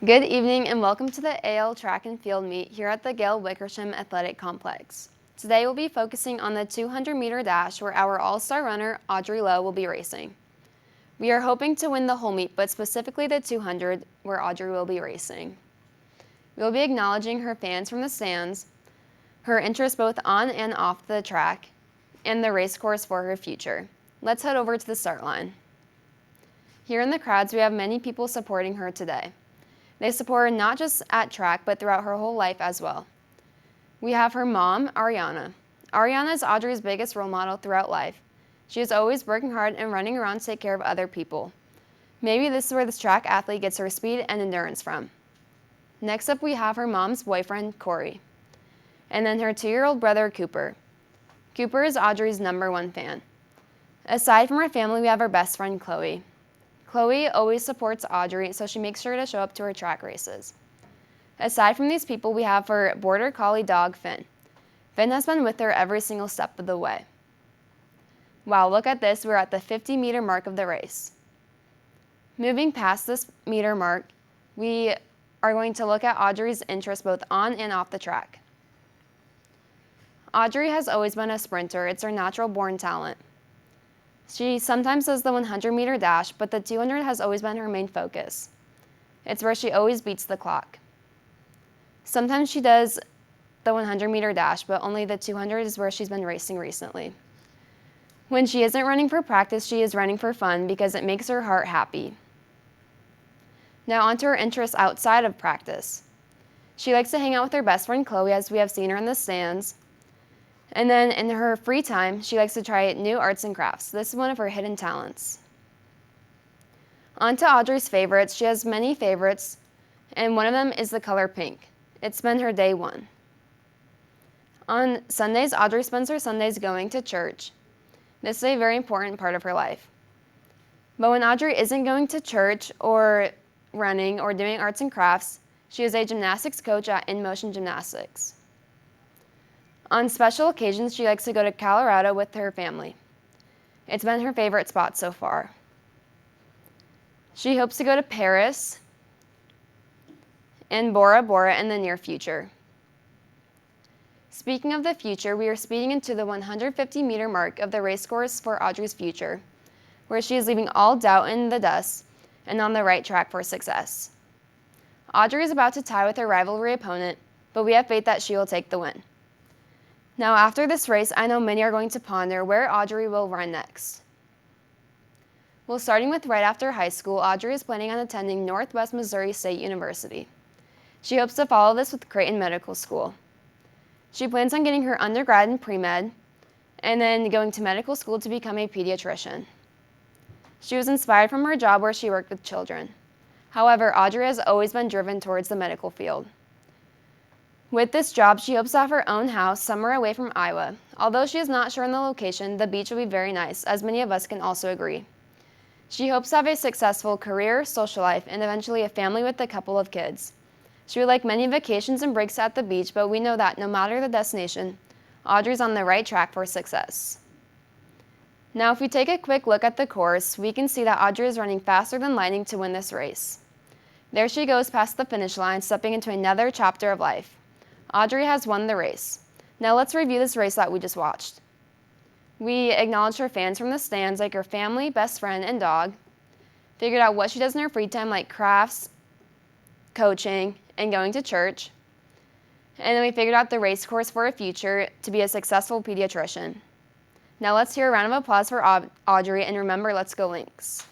Good evening and welcome to the AL Track and Field Meet here at the Gail Wickersham Athletic Complex. Today we'll be focusing on the 200-meter dash where our all-star runner, Audrey Lowe, will be racing. We are hoping to win the whole meet, but specifically the 200 where Audrey will be racing. We will be acknowledging her fans from the stands, her interest both on and off the track, and the race course for her future. Let's head over to the start line. Here in the crowds, we have many people supporting her today. They support her not just at track, but throughout her whole life as well. We have her mom, Ariana. Ariana is Audrey's biggest role model throughout life. She is always working hard and running around to take care of other people. Maybe this is where this track athlete gets her speed and endurance from. Next up, we have her mom's boyfriend, Corey. And then her 2-year-old brother, Cooper. Cooper is Audrey's #1 fan. Aside from her family, we have her best friend, Chloe. Chloe always supports Audrey, so she makes sure to show up to her track races. Aside from these people, we have her border collie dog, Finn. Finn has been with her every single step of the way. Wow, look at this, we're at the 50-meter mark of the race. Moving past this meter mark, we are going to look at Audrey's interest both on and off the track. Audrey has always been a sprinter. It's her natural-born talent. She sometimes does the 100-meter dash, but the 200 has always been her main focus. It's where she always beats the clock. Sometimes she does the 100-meter dash, but only the 200 is where she's been racing recently. When she isn't running for practice, she is running for fun because it makes her heart happy. Now onto her interests outside of practice. She likes to hang out with her best friend Chloe, as we have seen her in the stands. And then in her free time, she likes to try new arts and crafts. This is one of her hidden talents. On to Audrey's favorites. She has many favorites, and one of them is the color pink. It's been her day one. On Sundays, Audrey spends her Sundays going to church. This is a very important part of her life. But when Audrey isn't going to church or running or doing arts and crafts, she is a gymnastics coach at In Motion Gymnastics. On special occasions, she likes to go to Colorado with her family. It's been her favorite spot so far. She hopes to go to Paris and Bora Bora in the near future. Speaking of the future, we are speeding into the 150-meter mark of the race course for Audrey's future, where she is leaving all doubt in the dust and on the right track for success. Audrey is about to tie with her rivalry opponent, but we have faith that she will take the win. Now after this race, I know many are going to ponder where Audrey will run next. Well, starting with right after high school, Audrey is planning on attending Northwest Missouri State University. She hopes to follow this with Creighton Medical School. She plans on getting her undergrad in pre-med and then going to medical school to become a pediatrician. She was inspired from her job where she worked with children. However, Audrey has always been driven towards the medical field. With this job, she hopes to have her own house somewhere away from Iowa. Although she is not sure on the location, the beach will be very nice, as many of us can also agree. She hopes to have a successful career, social life, and eventually a family with a couple of kids. She would like many vacations and breaks at the beach, but we know that no matter the destination, Audrey's on the right track for success. Now, if we take a quick look at the course, we can see that Audrey is running faster than lightning to win this race. There she goes past the finish line, stepping into another chapter of life. Audrey has won the race. Now let's review this race that we just watched. We acknowledged her fans from the stands, like her family, best friend, and dog. Figured out what she does in her free time, like crafts, coaching, and going to church. And then we figured out the race course for her future to be a successful pediatrician. Now let's hear a round of applause for Audrey, and remember, let's go Lynx.